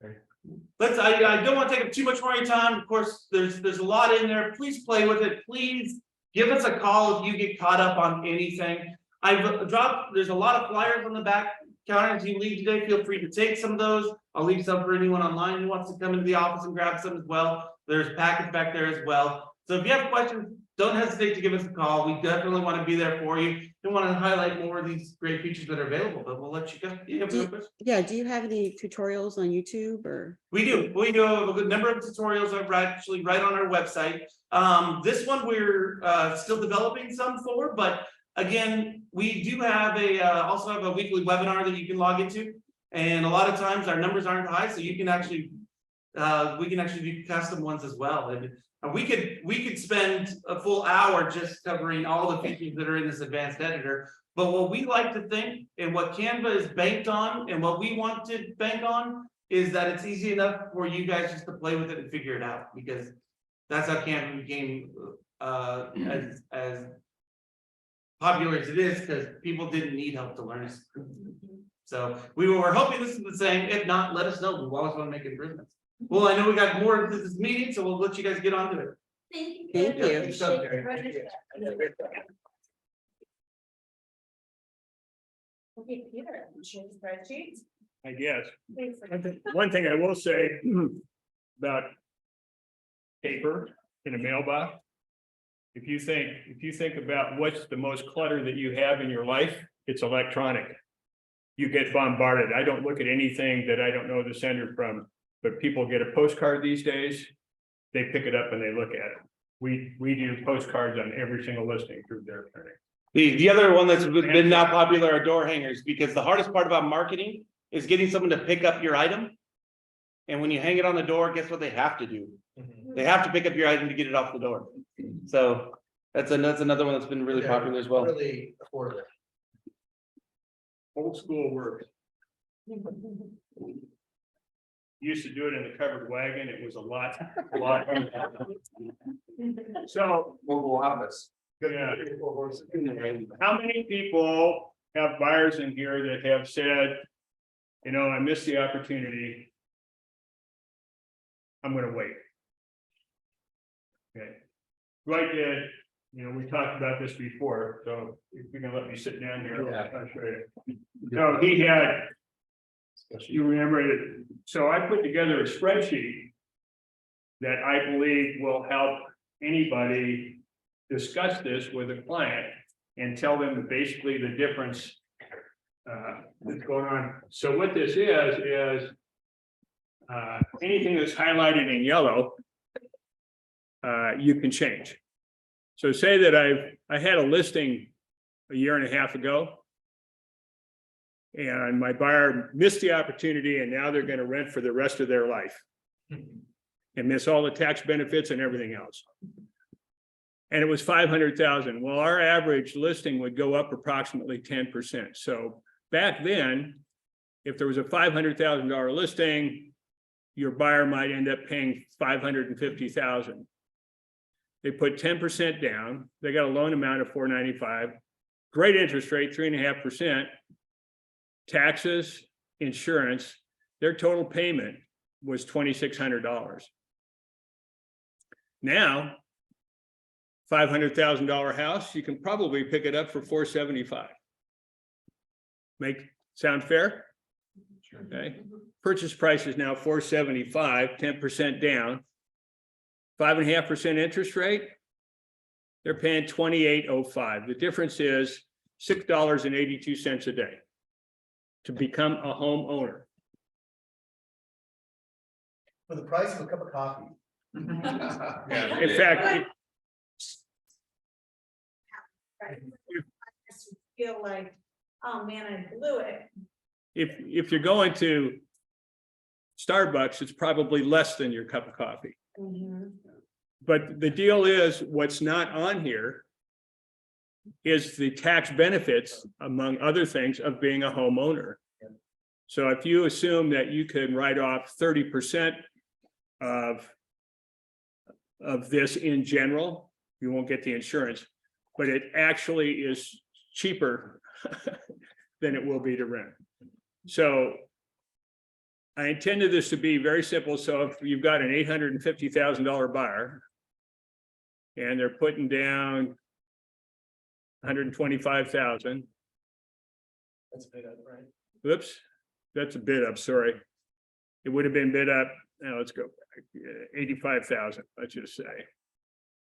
I don't want to take up too much more of your time. Of course, there's a lot in there. Please play with it. Please give us a call if you get caught up on anything. There's a lot of flyers on the back counter. As you leave today, feel free to take some of those. I'll leave some for anyone online who wants to come into the office and grab some as well. There's packets back there as well. So if you have questions, don't hesitate to give us a call. We definitely want to be there for you. We want to highlight more of these great features that are available, but we'll let you go. You have a question? Yeah, do you have any tutorials on YouTube or? We do have a good number of tutorials that are actually right on our website. This one we're still developing some for, but again, we do have also have a weekly webinar that you can log into. And a lot of times our numbers aren't high, so you can actually, we can actually do custom ones as well. And we could spend a full hour just covering all the features that are in this advanced editor. But what we like to think and what Canva is banked on and what we want to bank on is that it's easy enough for you guys just to play with it and figure it out, because that's how Canva became as popular as it is, because people didn't need help to learn it. So we were hoping this is the same. If not, let us know. We always want to make improvements. Well, I know we got more to this meeting, so we'll let you guys get on to it. Thank you. Good stuff, Gary. Okay, Peter, show the spreadsheets. I guess. Thanks. One thing I will say about paper in a mailbox. If you think about what's the most clutter that you have in your life, it's electronic. You get bombarded. I don't look at anything that I don't know the sender from, but people get a postcard these days. They pick it up and they look at it. We do postcards on every single listing through their printing. The other one that's been now popular are door hangers, because the hardest part about marketing is getting someone to pick up your item. And when you hang it on the door, guess what they have to do? They have to pick up your item to get it off the door. So that's another one that's been really popular as well. Really affordable. Old school works. Used to do it in the covered wagon. It was a lot. So. Mobile office. Yeah. How many people have buyers in here that have said, you know, I missed the opportunity. I'm gonna wait. Okay. Dwight did, you know, we talked about this before, so if you can let me sit down here, I'll show you. So he had, you remember it, so I put together a spreadsheet that I believe will help anybody discuss this with a client and tell them basically the difference that's going on. So what this is anything that's highlighted in yellow, you can change. So say that I had a listing a year and a half ago, and my buyer missed the opportunity, and now they're going to rent for the rest of their life and miss all the tax benefits and everything else. And it was 500,000. Well, our average listing would go up approximately 10%. So back then, if there was a $500,000 listing, your buyer might end up paying $550,000. They put 10% down. They got a loan amount of $495, great interest rate, 3.5%, taxes, insurance. Their total payment was $2,600. Now, $500,000 house, you can probably pick it up for $475. Sound fair? Okay. Purchase price is now $475, 10% down. 5.5% interest rate. They're paying $2,805. The difference is $6.82 a day to become a homeowner. For the price of a cup of coffee. In fact, Feel like, oh man, I blew it. If you're going to Starbucks, it's probably less than your cup of coffee. But the deal is, what's not on here is the tax benefits, among other things, of being a homeowner. So if you assume that you can write off 30% of this in general, you won't get the insurance, but it actually is cheaper than it will be to rent. So I intended this to be very simple. So if you've got an $850,000 buyer and they're putting down $125,000. That's a bit up, right? Whoops, that's a bid up, sorry. It would have been bid up, now let's go back, 85,000, let's just say.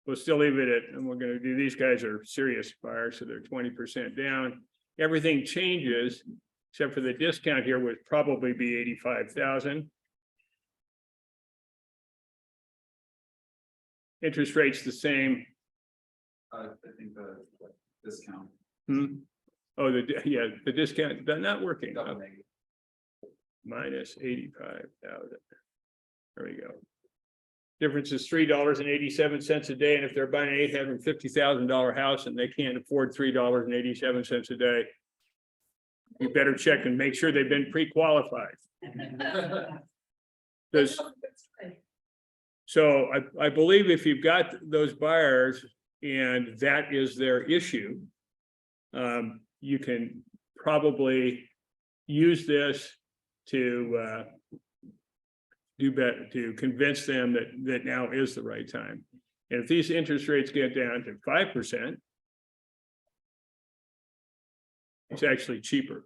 We'll still leave it at, and we're gonna do, these guys are serious buyers, so they're 20% down. Everything changes, except for the discount here would probably be 85,000. Interest rates the same. I think the discount. Oh, the discount, they're not working. Minus 85,000. There we go. Difference is $3.87 a day, and if they're buying an $850,000 house and they can't afford $3.87 a day, you better check and make sure they've been pre-qualified. So I believe if you've got those buyers and that is their issue, you can probably use this to do better, to convince them that now is the right time. And if these interest rates get down to 5%, it's actually cheaper.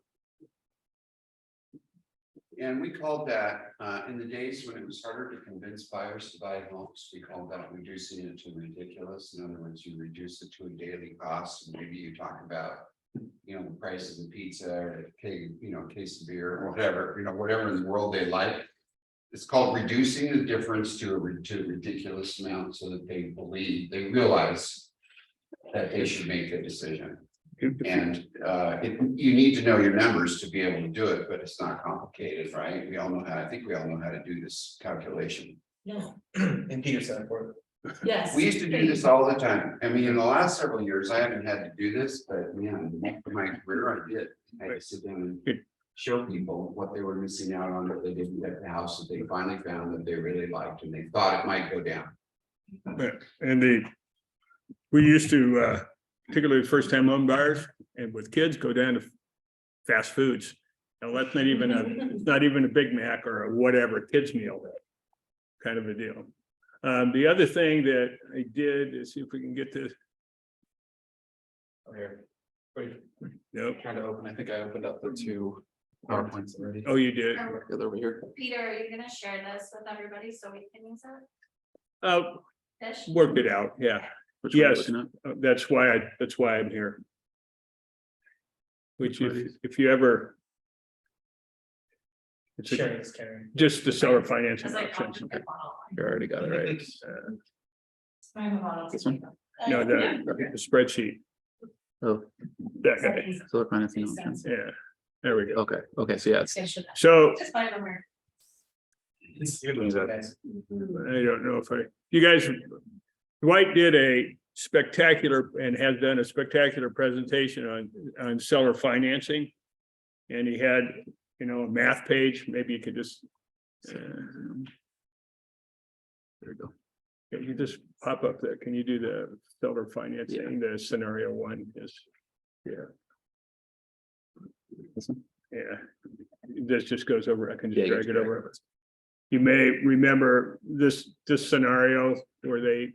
And we called that, in the days when it was harder to convince buyers to buy homes, we called that reducing it to ridiculous. In other words, you reduce it to a daily cost, and maybe you talk about, you know, the price of the pizza or a case of beer or whatever, whatever in the world they like. It's called reducing the difference to a ridiculous amount so that they realize that they should make a decision. And you need to know your numbers to be able to do it, but it's not complicated, right? I think we all know how to do this calculation. And Peter said for it. Yes. We used to do this all the time. I mean, in the last several years, I haven't had to do this, but man, for my career, I did. I had to sit down and show people what they were missing out on if they didn't get the house that they finally found that they really liked and they thought it might go down. And we used to, particularly first time home buyers and with kids, go down to fast foods. Now that's not even a Big Mac or a whatever kids meal, kind of a deal. The other thing that I did is see if we can get this. Oh, here. Wait, Nope. trying to open, I think I opened up the two PowerPoints already. Oh, you did. Yeah, they're over here. Peter, are you gonna share this with everybody so we can use it? Fish? Worked it out. Yeah. Which one are you Yes, looking at? that's why I'm here. Which if you ever. It's Sharing is caring. just the seller financing It's like, options. You already got it right. This one? No, the spreadsheet, Oh, that guy, solar financing options. yeah, there we go. Okay, so yeah, it's. So Just buy them here. I don't know if you guys, Dwight did a spectacular and has done a spectacular presentation on seller financing. And he had, a math page, maybe you could just. There we go. Can you just pop up there? Can you do the seller financing, the scenario one is, This one? yeah. This just goes over, I can Yeah, just you drag can it drag over. You may remember this scenario where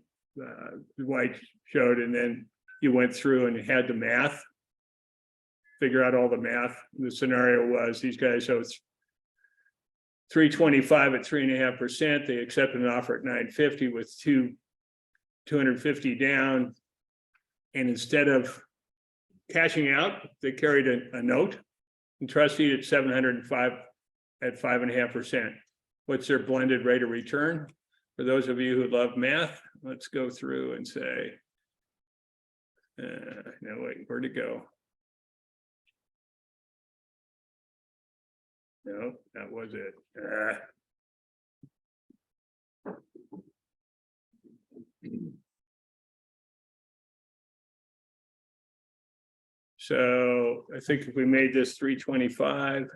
Dwight showed, and then you went through and had the math. Figure out all the math. The scenario was these guys, so it's 325 at 3.5%. They accepted an offer at 950 with 250 down. And instead of cashing out, they carried a note and trustee at 705 at 5.5%. What's their blended rate of return? For those of you who love math, let's go through and say No, wait, where'd it go? No, that was it. So I think if we made this 325.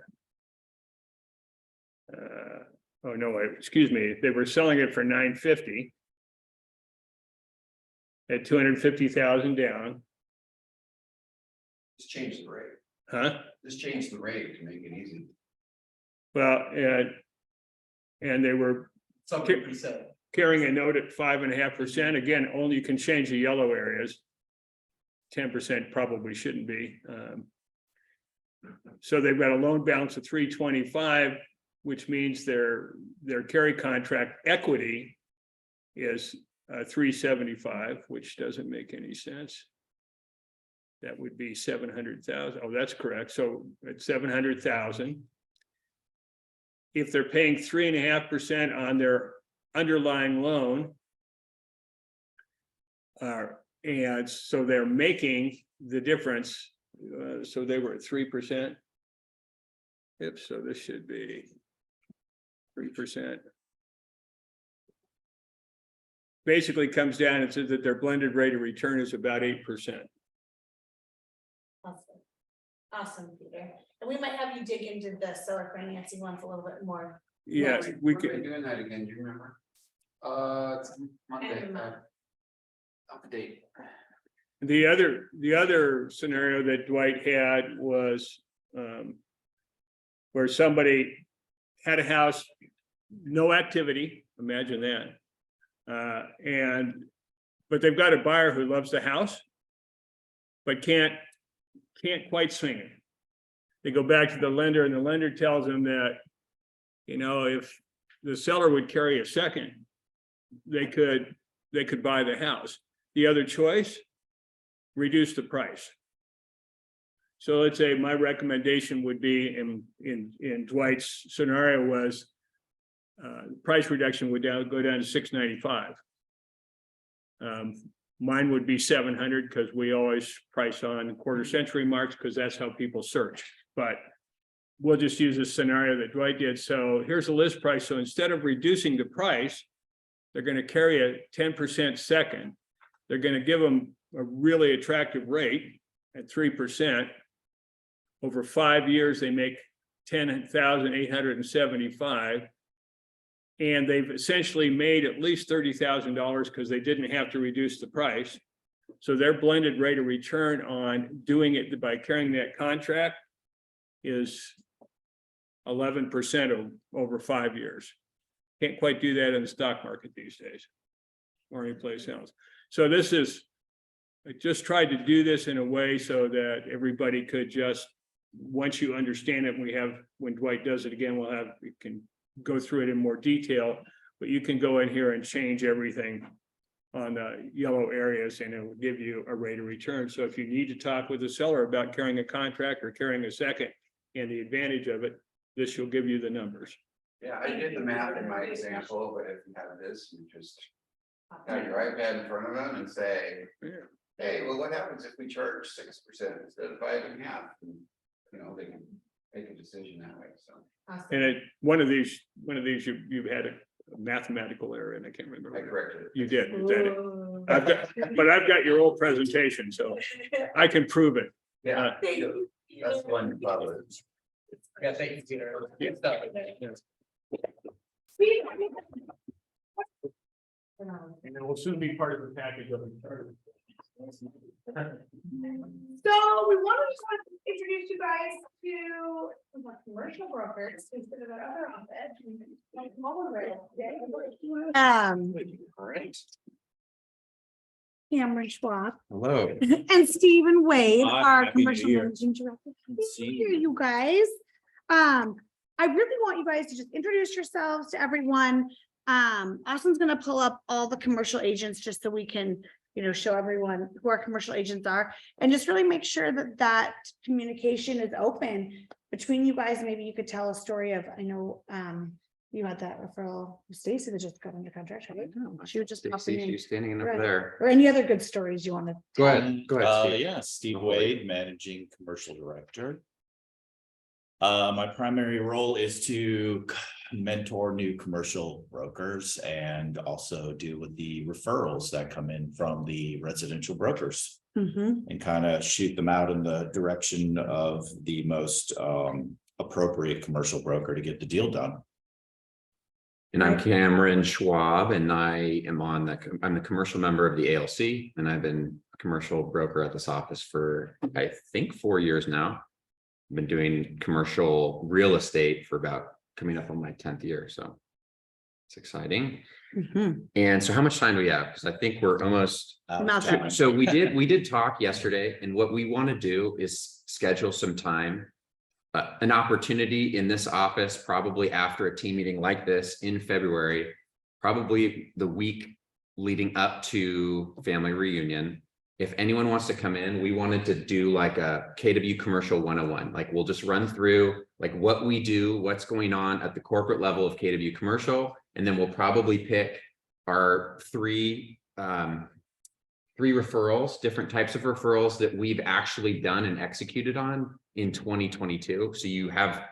Oh, no, wait, excuse me, they were selling it for 950. At 250,000 down, Just change the rate. huh? Just change the rate to make it easy. Well, and they were Something we said. carrying a note at 5.5%. Again, only you can change the yellow areas. 10% probably shouldn't be. So they've got a loan balance of 325, which means their carry contract equity is 375, which doesn't make any sense. That would be 700,000. Oh, that's correct. So it's 700,000. If they're paying 3.5% on their underlying loan, and so they're making the difference. So they were at 3%. Yep. So this should be 3%. Basically comes down and says that their blended rate of return is about 8%. Awesome. Awesome, Peter. And we might have you dig into the seller financing ones a little bit more. Yeah, we When are could. doing that again, do you remember? It's Monday, And, up to date. The other scenario that Dwight had was where somebody had a house, no activity, imagine that. But they've got a buyer who loves the house, but can't quite swing it. They go back to the lender and the lender tells them that, you know, if the seller would carry a second, they could buy the house. The other choice, reduce the price. So let's say my recommendation would be in Dwight's scenario was price reduction would go down to 695. Mine would be 700 because we always price on quarter century marks because that's how people search. But we'll just use this scenario that Dwight did. So here's the list price. So instead of reducing the price, they're going to carry a 10% second. They're going to give them a really attractive rate at 3%. Over 5 years, they make $10,875. And they've essentially made at least $30,000 because they didn't have to reduce the price. So their blended rate of return on doing it by carrying that contract is 11% over 5 years. Can't quite do that in the stock market these days or anyplace else. So I just tried to do this in a way so that everybody could just, once you understand it, when Dwight does it again, we can go through it in more detail, but you can go in here and change everything on the yellow areas and it will give you a rate of return. So if you need to talk with the seller about carrying a contract or carrying a second and the advantage of it, this will give you the numbers. Yeah, I did the math in my example, but if you have this, you just have your iPad in front of them and say, hey, well, what happens if we charge 6% instead of 5.5? And, you know, they can make a decision that way, so. And one of these you've had a mathematical error and I can't remember. I corrected it. You did. Is that it? I've got your old presentation, so I can prove it. Yeah, that's one problem. Yeah, thank you, Peter. Yeah. Good stuff. And it will soon be part of the package of the charter. So we wanted to introduce you guys to commercial brokers instead of our other office. All right. Cameron Schwab Hello. and Stephen Wade, Hi, our happy New commercial Year. managing director. Happy See New Year, you. you guys. I really want you guys to just introduce yourselves to everyone. Austin's gonna pull up all the commercial agents just so we can, show everyone who our commercial agents are and just really make sure that communication is open between you guys. Maybe you could tell a story of, I know, You had that referral, Stacy that just got under contract. I didn't know. She was just popping Stacy, in. she's standing up Right. there. Or any other good stories you want to? Go ahead, Steve. Yeah, Steve Oh, Wade, Managing Commercial Director. My primary role is to mentor new commercial brokers and also deal with the referrals that come in from the residential brokers and kind of shoot them out in the direction of the most appropriate commercial broker to get the deal done. And I'm Cameron Schwab, and I'm the commercial member of the ALC, and I've been a commercial broker at this office for, I think, 4 years now. I've been doing commercial real estate for about coming up on my 10th year, so it's exciting. And so how much time do we have? Because I think we're almost, Not that much. so we did talk yesterday, and what we want to do is schedule some time. An opportunity in this office, probably after a team meeting like this in February, probably the week leading up to family reunion. If anyone wants to come in, we wanted to do like a KW Commercial 101. Like we'll just run through like what we do, what's going on at the corporate level of KW Commercial, and then we'll probably pick our three referrals, different types of referrals that we've actually done and executed on in 2022. So you have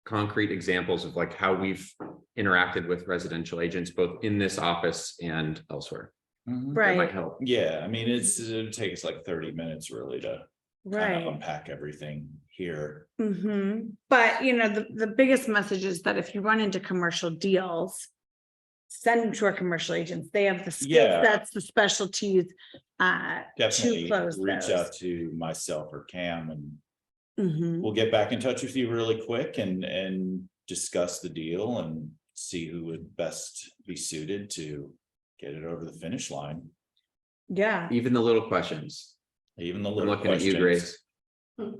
concrete examples of like how we've interacted with residential agents, both in this office and elsewhere. That might Right, help. Yeah, I mean, it'll take us like 30 minutes really to kind right. of unpack everything here. But you know, the biggest message is that if you run into commercial deals, send them to our commercial agents. They have the skill Yeah. sets, the specialties to Definitely close reach those. out to myself or Cam and Mhm. we'll get back in touch with you really quick and discuss the deal and see who would best be suited to get it over the finish line. Yeah. Even the little questions. Even the I'm little looking at you, questions. Grace.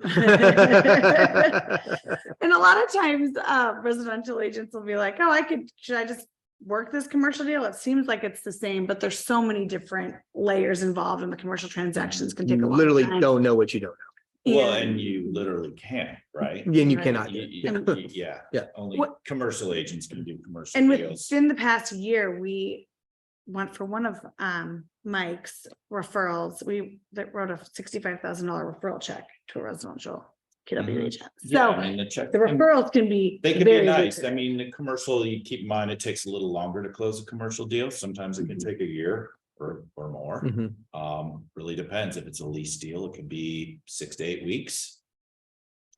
And a lot of times, residential agents will be like, oh, should I just work this commercial deal? It seems like it's the same, but there's so many different layers involved in the commercial transactions can take a You long literally time. don't know what you don't Well, and you literally can't, right? know. And you Right. cannot. Yeah. Yeah. Only What- commercial agents can do commercial And deals. within the past year, we went for one of Mike's referrals. We wrote a $65,000 referral check to a residential KW agent. Yeah, I So mean, the check. the referrals can be. They can be very nice. I lucrative. mean, the commercial, you keep in mind, it takes a little longer to close a commercial deal. Sometimes it can Mm-hmm. take a year or more. Mhm. Really depends. If it's a lease deal, it could be 6 to 8 weeks.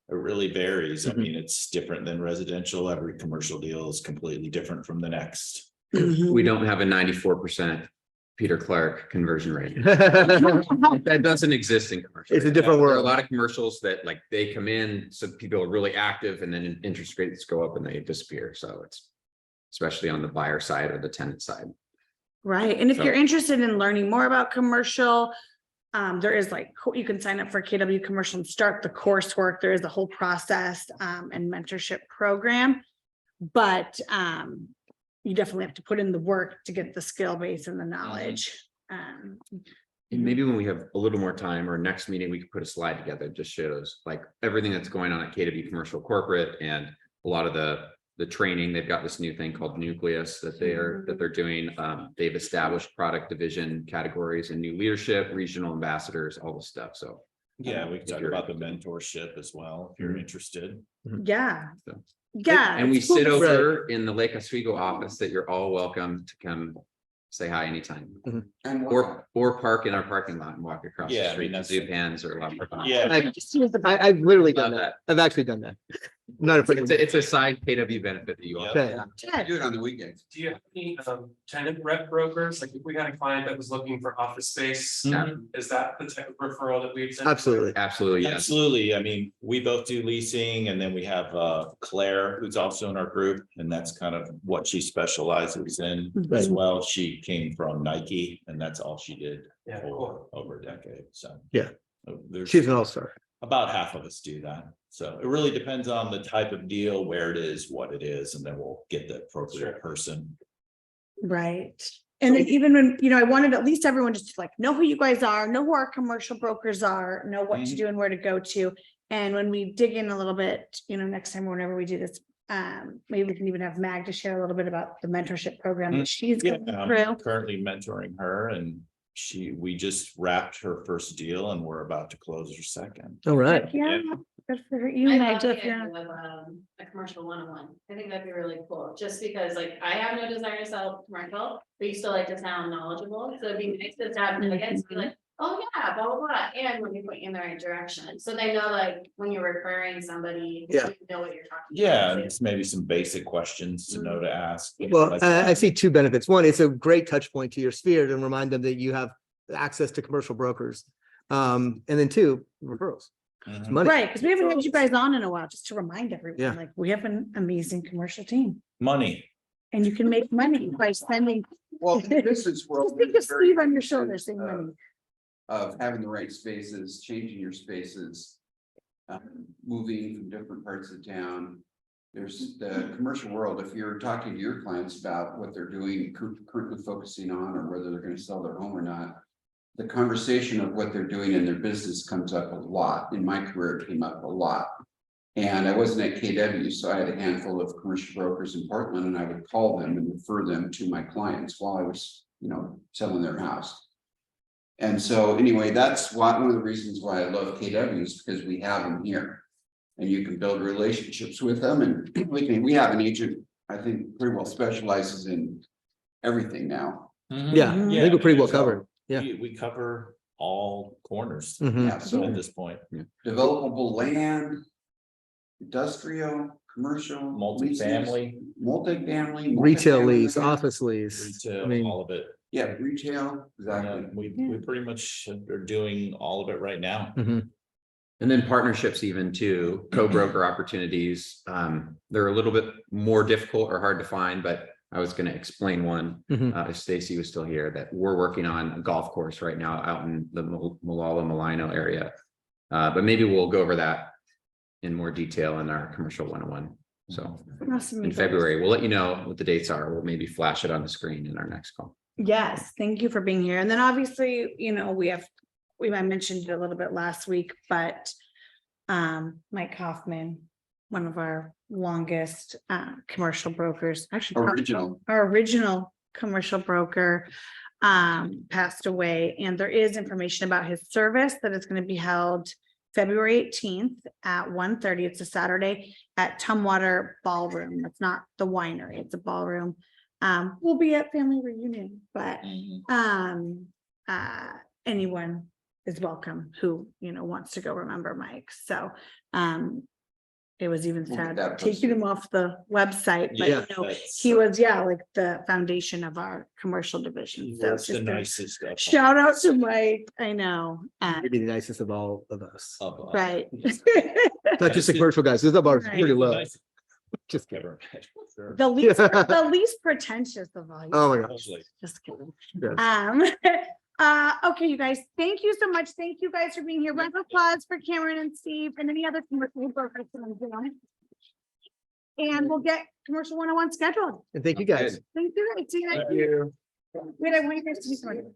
It really varies. I Mhm. mean, it's different than residential. Every commercial deal is completely different from the next. Mhm. We don't have a 94% Peter Clark conversion rate. That doesn't exist in commercial. It's a different There are a world. lot of commercials that like they come in, so people are really active and then interest rates go up and they disappear. So it's especially on the buyer side or the tenant side. Right, and if So- you're interested in learning more about commercial, there is like, you can sign up for KW Commercial and start the coursework. There is a whole process and mentorship program. But you definitely have to put in the work to get the skill base and the knowledge. And maybe when we have a little more time or next meeting, we could put a slide together, that just shows like everything that's going on at KW Commercial Corporate and a lot of the training. They've got this new thing called Nucleus that they're doing. They've established product division categories and new leadership, regional ambassadors, all this stuff. So Yeah, we can if talk you're about the mentorship as well, if you're interested. Yeah, So- yeah. And we it's cool sit to- over in the Lake Oswego office that you're all welcome to come say hi anytime. And Or park in our parking lot and walk across Yeah, the I street mean, to Zupans or. La Portana. Yeah. I've literally done Love that. I've actually done that. Not afraid. It's a side KW benefit that you all. Okay. Good. do it on the weekends. Do you have any tenant rep brokers? Like if we had a client that was looking for office space, is that the type of referral that we'd send? Absolutely. Absolutely, yes. Absolutely. I mean, we both do leasing and then we have Claire, who's also in our group, and that's kind of what she specializes in as well. She came from Nike and that's all she did Yeah, for cool. over a decade. So. Yeah. There's She's an all-star. about half of us do that. So it really depends on the type of deal, where it is, what it is, and then we'll get the appropriate person. Right. And then even when, I wanted at least everyone just to like know who you guys are, know who our commercial brokers are, know what to Mhm. do and where to go to. And when we dig in a little bit, next time, whenever we do this maybe we can even have Mag to share a little bit about the mentorship program that she's Yeah, going I'm through. currently mentoring her and we just wrapped her first deal and we're about to close her second. All right. Yeah, good for you, I Meg. love the if you're- idea of, a commercial one-on-one. I think that'd be really cool, just because like I have no desire to sell commercial, but you still like to sound knowledgeable, so it'd be nice to have nuggets, be like, oh yeah, blah, blah, blah, and when you point you in the right direction, so they know like when you're referring somebody. Yeah. You know what you're talking. Yeah, and about. just maybe some basic questions to know to ask. Well, Like I see two benefits. One, it's a great touch point to your sphere to remind them that you have access to commercial brokers. And then two, referrals. It's Mhm. money. Right, because we haven't had you guys on in a while, just to remind everyone, Yeah. like, we have an amazing commercial team. Money. And you can make money by spending, Well, this is where. just think of Steve on your shoulder saying money. Of having the right spaces, changing your spaces. Moving from different parts of town. There's the commercial world, if you're talking to your clients about what they're doing, currently focusing on, or whether they're gonna sell their home or not. The conversation of what they're doing in their business comes up a lot. In my career, it came up a lot. And I wasn't at KW, so I had a handful of commercial brokers in Portland, and I would call them and refer them to my clients while I was, selling their house. And so anyway, that's one of the reasons why I love KW is because we have them here. And you can build relationships with them, and we have an agent, I think, pretty well specializes in everything now. Yeah, I think we're pretty well covered. Yeah. We cover all corners Mhm. Yeah, so at this point. developable land. Industrial, commercial. Multifamily. Multifamily. Retail multifamily lease, land. office lease. I Retail, mean, all of it. Yeah, retail, Yeah, exactly. we pretty much are doing all of it right now. mhm. And then partnerships even too, co-broker opportunities. They're a little bit more difficult or hard to find, but I was gonna explain one. Mhm. If Stacy was still here, that we're working on a golf course right now out in the Malala Malino area. But maybe we'll go over that in more detail in our commercial 101. So Awesome. in February, we'll let you know what the dates are. We'll maybe flash it on the screen in our next call. Yes, thank you for being here. And then obviously, I mentioned it a little bit last week, but Mike Hoffman, one of our longest commercial brokers, actually our original commercial broker passed away, and there is information about his service that is going to be held February 18th at 1:30. It's a Saturday at Tumwater Ballroom. That's not the winery, it's a ballroom. We'll be at family reunion, but anyone is welcome who, wants to go remember Mike. So it was even We'll get said, that taking him off the website, but Yeah, he was, like the foundation of our commercial division. So That's the just a nicest stuff. shout out to Mike, I know, Maybe the nicest of all of us. right. Not just the commercial guys, this is about Right. pretty low. Just kidding. Sure. The least, the least pretentious of all. Oh my gosh. Just kidding. Yes. Okay, you guys, thank you so much. Thank you guys for being here. Round of applause for Cameron and Steve and any other commercial brokers that are doing it. And we'll get commercial 101 scheduled. And thank you guys. Thank you. See you next Thank week. you. Wait, I want you guys to do something.